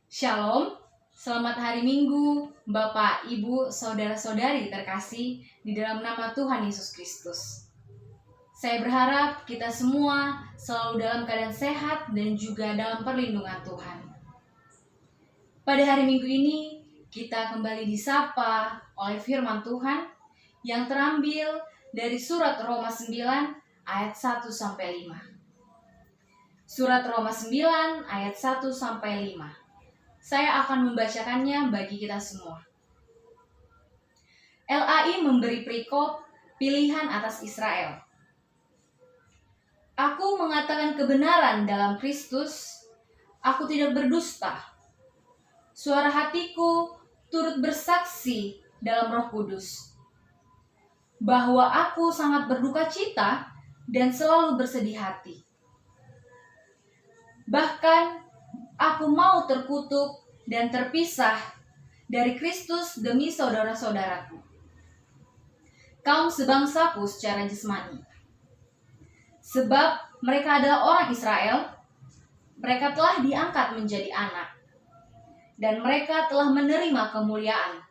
Shalom, selamat hari Minggu, Bapak, Ibu, Saudara-saudari terkasih di dalam nama Tuhan Yesus Kristus. Saya berharap kita semua selalu dalam keadaan sehat dan juga dalam perlindungan Tuhan. Pada hari Minggu ini, kita kembali disapa oleh firman Tuhan yang terambil dari surat Roma 9 ayat 1-5. Surat Roma 9 ayat 1-5. Saya akan membacakannya bagi kita semua. LAI memberi perikop pilihan atas Israel. Aku mengatakan kebenaran dalam Kristus, aku tidak berdusta. Suara hatiku turut bersaksi dalam Roh Kudus, bahwa aku sangat berduka cita dan selalu bersedih hati. Bahkan aku mau terkutuk dan terpisah dari Kristus demi saudara-saudaraku, kaum sebangsaku secara jasmani. Sebab mereka adalah orang Israel, mereka telah diangkat menjadi anak, dan mereka telah menerima kemuliaan,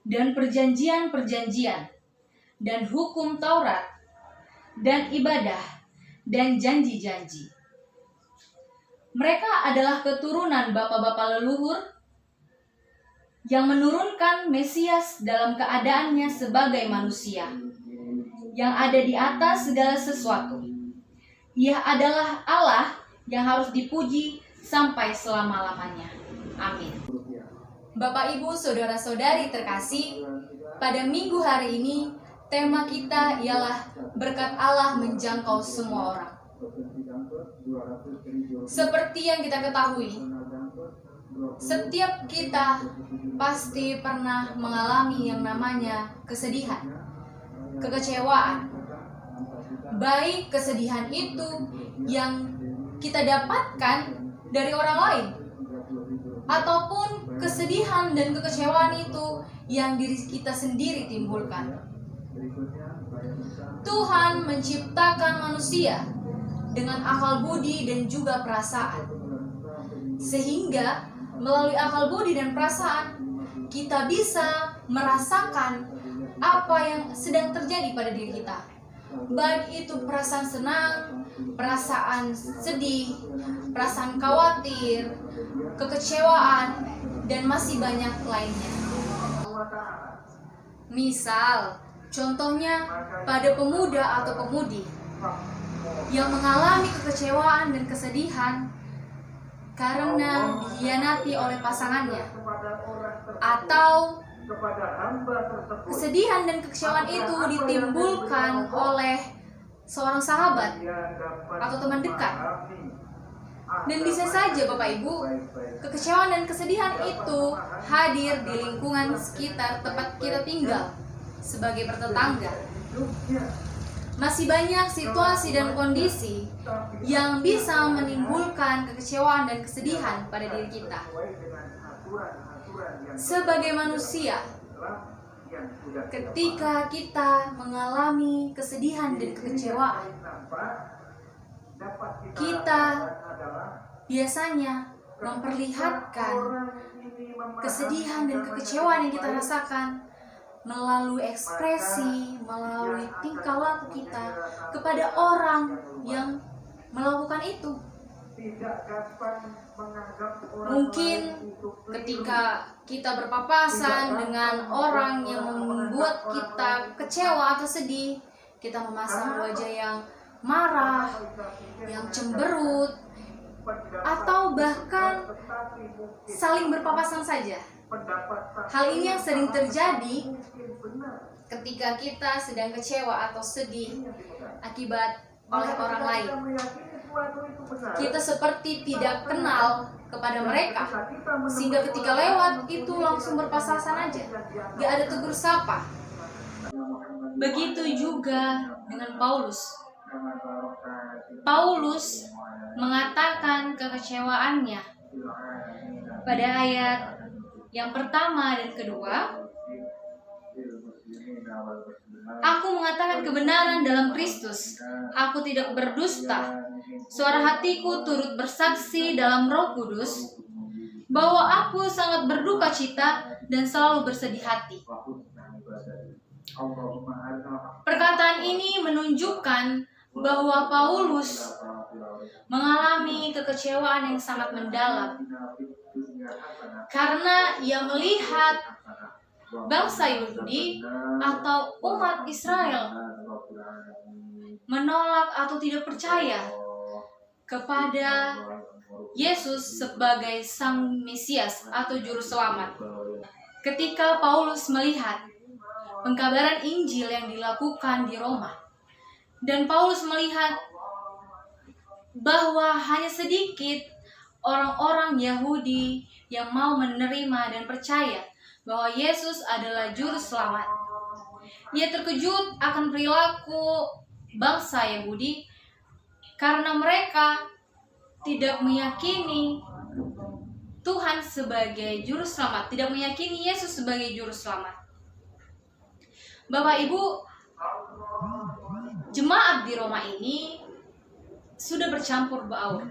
dan perjanjian-perjanjian, dan hukum Taurat, dan ibadah, dan janji-janji. Mereka adalah keturunan bapa-bapa leluhur yang menurunkan Mesias dalam keadaannya sebagai manusia, yang ada di atas segala sesuatu. Ia adalah Allah yang harus dipuji sampai selama-lamanya. Amin. Bapak, Ibu, Saudara-saudari terkasih, pada minggu hari ini tema kita ialah berkat Allah menjangkau semua orang. Seperti yang kita ketahui, setiap kita pasti pernah mengalami yang namanya kesedihan, kekecewaan. Baik kesedihan itu yang kita dapatkan dari orang lain, ataupun kesedihan dan kekecewaan itu yang diri kita sendiri timbulkan. Tuhan menciptakan manusia dengan akal budi dan juga perasaan, sehingga melalui akal budi dan perasaan kita bisa merasakan apa yang sedang terjadi pada diri kita, baik itu perasaan senang, perasaan sedih, perasaan khawatir, kekecewaan, dan masih banyak lainnya. Misal, contohnya pada pemuda atau pemudi yang mengalami kekecewaan dan kesedihan karena dikhianati oleh pasangannya, atau kesedihan dan kekecewaan itu ditimbulkan oleh seorang sahabat atau teman dekat. Dan bisa saja Bapak Ibu, kekecewaan dan kesedihan itu hadir di lingkungan sekitar tempat kita tinggal sebagai bertetangga. Masih banyak situasi dan kondisi yang bisa menimbulkan kekecewaan dan kesedihan pada diri kita. Sebagai manusia, ketika kita mengalami kesedihan dan kekecewaan, kita biasanya memperlihatkan kesedihan dan kekecewaan yang kita rasakan melalui ekspresi, melalui tingkah laku kita kepada orang yang melakukan itu. Mungkin ketika kita berpapasan dengan orang yang membuat kita kecewa atau sedih, kita memasang wajah yang marah, yang cemberut, atau bahkan saling berpapasan saja. Hal ini yang sering terjadi ketika kita sedang kecewa atau sedih akibat oleh orang lain. Kita seperti tidak kenal kepada mereka, sehingga ketika lewat itu langsung berpapasan aja, gak ada tegur sapa. Begitu juga dengan Paulus. Paulus mengatakan kekecewaannya pada ayat yang pertama dan kedua. Aku mengatakan kebenaran dalam Kristus, aku tidak berdusta. Suara hatiku turut bersaksi dalam Roh Kudus, bahwa aku sangat berduka cita dan selalu bersedih hati. Perkataan ini menunjukkan bahwa Paulus mengalami kekecewaan yang sangat mendalam karena ia melihat bangsa Yahudi atau umat Israel menolak atau tidak percaya kepada Yesus sebagai Sang Mesias atau Juru Selamat. Ketika Paulus melihat pengkabaran Injil yang dilakukan di Roma, dan Paulus melihat bahwa hanya sedikit orang-orang Yahudi yang mau menerima dan percaya bahwa Yesus adalah Juru Selamat, ia terkejut akan perilaku bangsa Yahudi karena mereka tidak meyakini Tuhan sebagai Juru Selamat, tidak meyakini Yesus sebagai Juru Selamat. Bapak Ibu, jemaat di Roma ini sudah bercampur baur.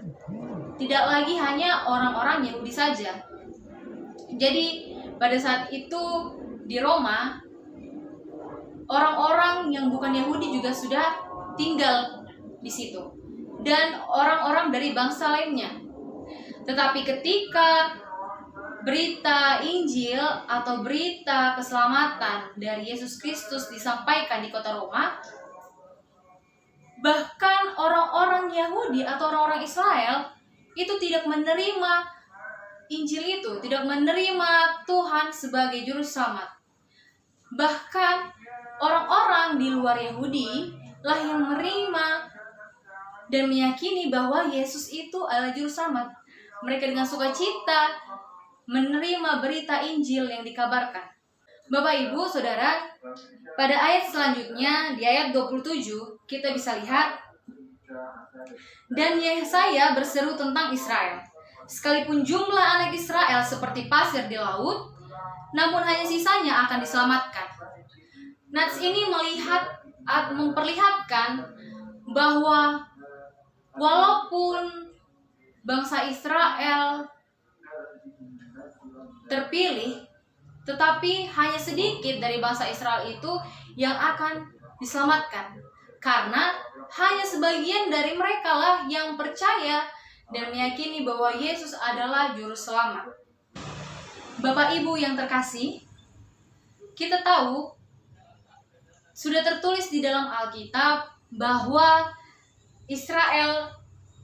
Tidak lagi hanya orang-orang Yahudi saja. Jadi pada saat itu di Roma, orang-orang yang bukan Yahudi juga sudah tinggal di situ, dan orang-orang dari bangsa lainnya. Tetapi ketika berita Injil atau berita keselamatan dari Yesus Kristus disampaikan di kota Roma, bahkan orang-orang Yahudi atau orang-orang Israel itu tidak menerima Injil itu, tidak menerima Tuhan sebagai Juru Selamat. Bahkan orang-orang di luar Yahudi lah yang menerima dan meyakini bahwa Yesus itu adalah Juru Selamat. Mereka dengan sukacita menerima berita Injil yang dikabarkan. Bapak Ibu Saudara, pada ayat selanjutnya di ayat 27 kita bisa lihat, dan Yesaya berseru tentang Israel, sekalipun jumlah anak Israel seperti pasir di laut, namun hanya sisanya akan diselamatkan. Nats ini memperlihatkan bahwa walaupun bangsa Israel terpilih, tetapi hanya sedikit dari bangsa Israel itu yang akan diselamatkan, karena hanya sebagian dari mereka lah yang percaya dan meyakini bahwa Yesus adalah Juru Selamat. Bapak Ibu yang terkasih, kita tahu sudah tertulis di dalam Alkitab bahwa Israel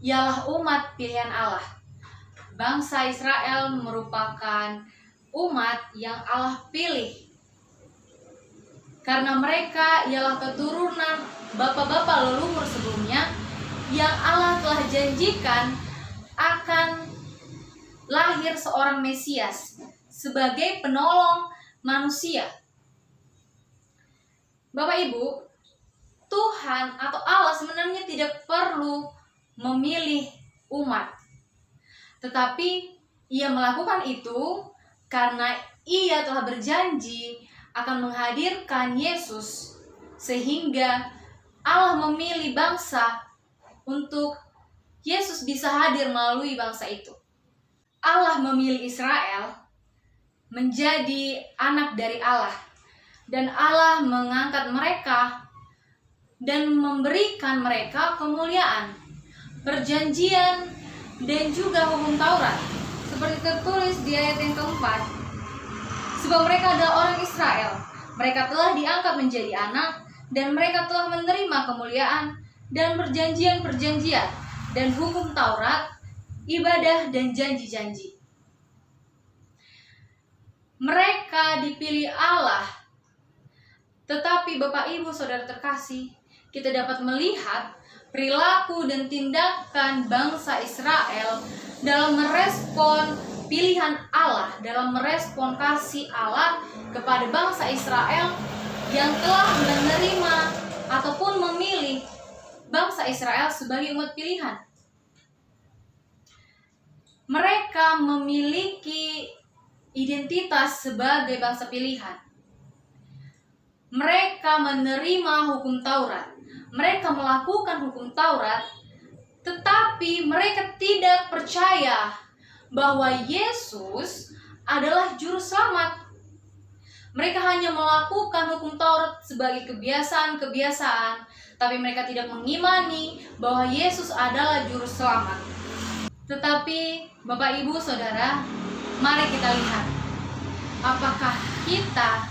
ialah umat pilihan Allah. Bangsa Israel merupakan umat yang Allah pilih karena mereka ialah keturunan bapak-bapak leluhur sebelumnya yang Allah telah janjikan akan lahir seorang Mesias sebagai penolong manusia. Bapak Ibu, Tuhan atau Allah sebenarnya tidak perlu memilih umat, tetapi Ia melakukan itu karena Ia telah berjanji akan menghadirkan Yesus, sehingga Allah memilih bangsa untuk Yesus bisa hadir melalui bangsa itu. Allah memilih Israel menjadi anak dari Allah, dan Allah mengangkat mereka dan memberikan mereka kemuliaan, perjanjian, dan juga hukum Taurat, seperti tertulis di ayat yang keempat. Sebab mereka adalah orang Israel, mereka telah diangkat menjadi anak, dan mereka telah menerima kemuliaan dan perjanjian-perjanjian dan hukum Taurat, ibadah dan janji-janji. Mereka dipilih Allah. Tetapi Bapak Ibu Saudara terkasih, kita dapat melihat perilaku dan tindakan bangsa Israel dalam merespon pilihan Allah, dalam merespon kasih Allah kepada bangsa Israel yang telah menerima ataupun memilih bangsa Israel sebagai umat pilihan. Mereka memiliki identitas sebagai bangsa pilihan. Mereka menerima hukum Taurat, mereka melakukan hukum Taurat, tetapi mereka tidak percaya bahwa Yesus adalah juru selamat. Mereka hanya melakukan hukum Taurat sebagai kebiasaan-kebiasaan, tapi mereka tidak mengimani bahwa Yesus adalah juru selamat. Tetapi Bapak, Ibu, Saudara, mari kita lihat apakah kita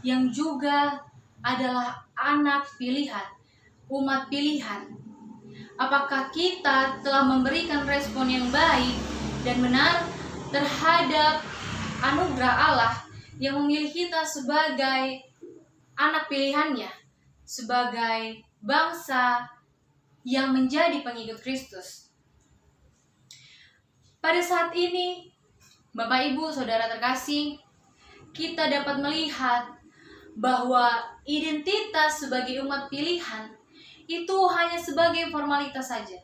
yang juga adalah anak pilihan, umat pilihan, apakah kita telah memberikan respon yang baik dan benar terhadap anugerah Allah yang memilih kita sebagai anak pilihannya, sebagai bangsa yang menjadi pengikut Kristus. Pada saat ini, Bapak, Ibu, Saudara terkasih, kita dapat melihat bahwa identitas sebagai umat pilihan itu hanya sebagai formalitas saja.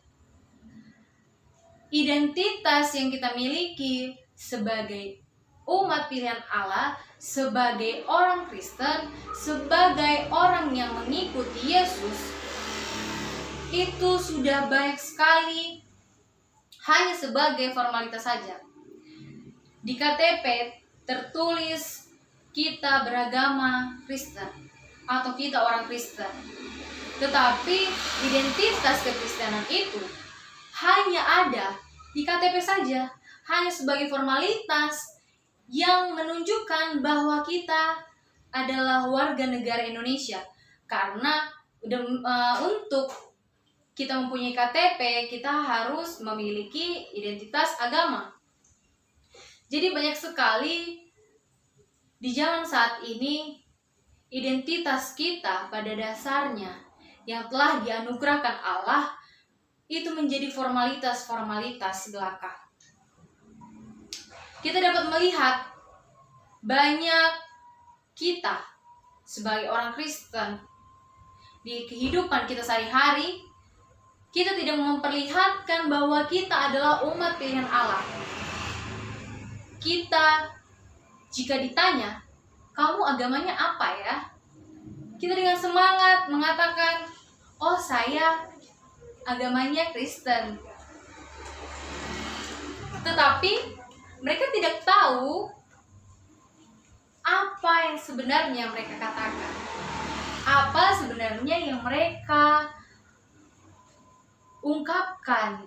Identitas yang kita miliki sebagai umat pilihan Allah, sebagai orang Kristen, sebagai orang yang mengikuti Yesus, itu sudah banyak sekali hanya sebagai formalitas saja. Di KTP tertulis kita beragama Kristen atau kita orang Kristen. Tetapi identitas kekristenan itu hanya ada di KTP saja, hanya sebagai formalitas yang menunjukkan bahwa kita adalah warga negara Indonesia. Karena untuk kita mempunyai KTP, kita harus memiliki identitas agama. Jadi banyak sekali di zaman saat ini identitas kita pada dasarnya yang telah dianugerahkan Allah itu menjadi formalitas-formalitas belaka. Kita dapat melihat banyak kita sebagai orang Kristen di kehidupan kita sehari-hari, kita tidak memperlihatkan bahwa kita adalah umat pilihan Allah. Kita jika ditanya, kamu agamanya apa ya? Kita dengan semangat mengatakan, oh saya agamanya Kristen. Tetapi mereka tidak tahu apa yang sebenarnya mereka katakan. Apa sebenarnya yang mereka ungkapkan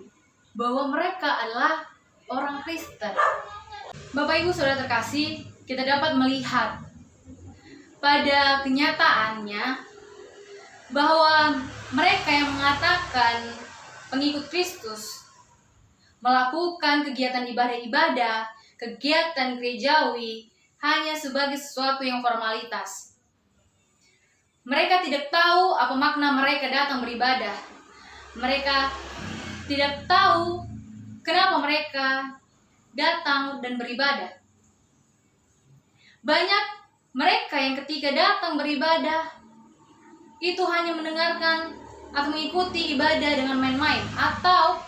bahwa mereka adalah orang Kristen. Bapak, Ibu, Saudara terkasih, kita dapat melihat pada kenyataannya bahwa mereka yang mengatakan pengikut Kristus melakukan kegiatan ibadah-ibadah, kegiatan gerejawi hanya sebagai sesuatu yang formalitas. Mereka tidak tahu apa makna mereka datang beribadah. Mereka tidak tahu kenapa mereka datang dan beribadah. Banyak mereka yang ketika datang beribadah itu hanya mendengarkan atau mengikuti ibadah dengan main-main, atau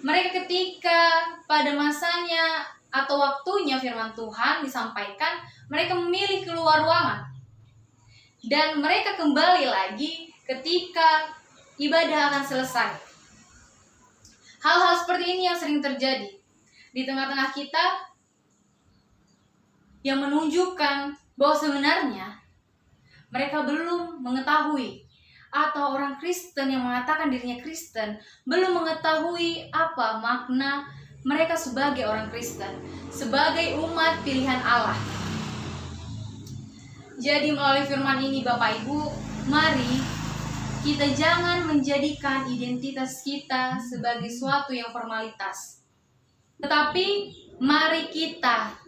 mereka ketika pada masanya atau waktunya firman Tuhan disampaikan, mereka memilih keluar ruangan dan mereka kembali lagi ketika ibadah akan selesai. Hal-hal seperti ini yang sering terjadi di tengah-tengah kita, yang menunjukkan bahwa sebenarnya mereka belum mengetahui, atau orang Kristen yang mengatakan dirinya Kristen belum mengetahui apa makna mereka sebagai orang Kristen, sebagai umat pilihan Allah. Jadi melalui firman ini Bapak Ibu, mari kita jangan menjadikan identitas kita sebagai suatu yang formalitas. Tetapi mari kita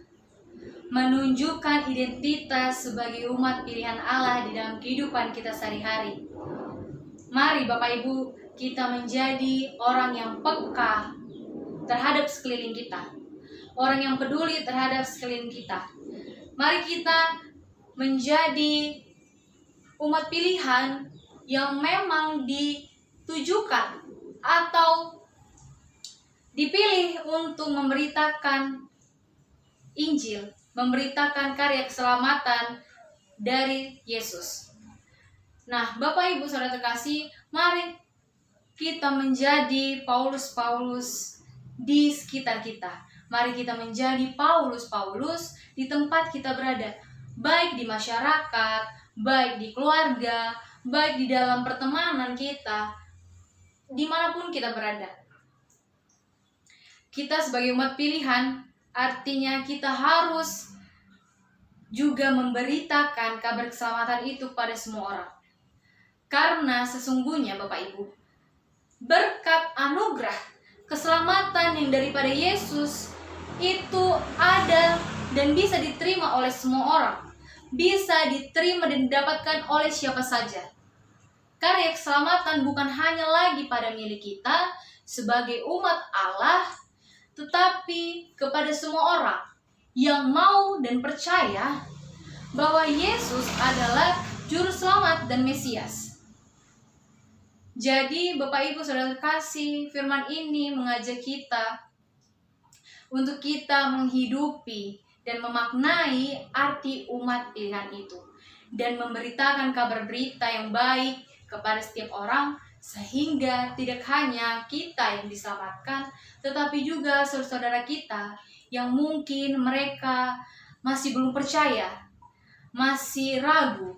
menunjukkan identitas sebagai umat pilihan Allah di dalam kehidupan kita sehari-hari. Mari Bapak Ibu, kita menjadi orang yang peka terhadap sekeliling kita, orang yang peduli terhadap sekeliling kita. Mari kita menjadi umat pilihan yang memang ditujukan atau dipilih untuk memberitakan Injil, memberitakan karya keselamatan dari Yesus. Nah, Bapak Ibu Saudara terkasih, mari kita menjadi Paulus-Paulus di sekitar kita. Mari kita menjadi Paulus-Paulus di tempat kita berada, baik di masyarakat, baik di keluarga, baik di dalam pertemanan kita, dimanapun kita berada. Kita sebagai umat pilihan, artinya kita harus juga memberitakan kabar keselamatan itu pada semua orang. Karena sesungguhnya Bapak Ibu, berkat anugerah keselamatan yang daripada Yesus itu ada dan bisa diterima oleh semua orang, bisa diterima dan didapatkan oleh siapa saja. Karya keselamatan bukan hanya lagi pada milik kita sebagai umat Allah, tetapi kepada semua orang yang mau dan percaya bahwa Yesus adalah Juru Selamat dan Mesias. Jadi Bapak Ibu Saudara kasih, firman ini mengajak kita untuk kita menghidupi dan memaknai arti umat pilihan itu, dan memberitakan kabar berita yang baik kepada setiap orang, sehingga tidak hanya kita yang diselamatkan, tetapi juga saudara-saudara kita yang mungkin mereka masih belum percaya, masih ragu,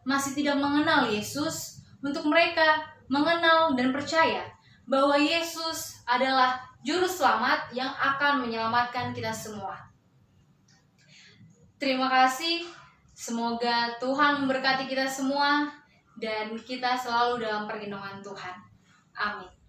masih tidak mengenal Yesus, untuk mereka mengenal dan percaya bahwa Yesus adalah Juru Selamat yang akan menyelamatkan kita semua. Terima kasih. Semoga Tuhan memberkati kita semua dan kita selalu dalam perlindungan Tuhan. Amin.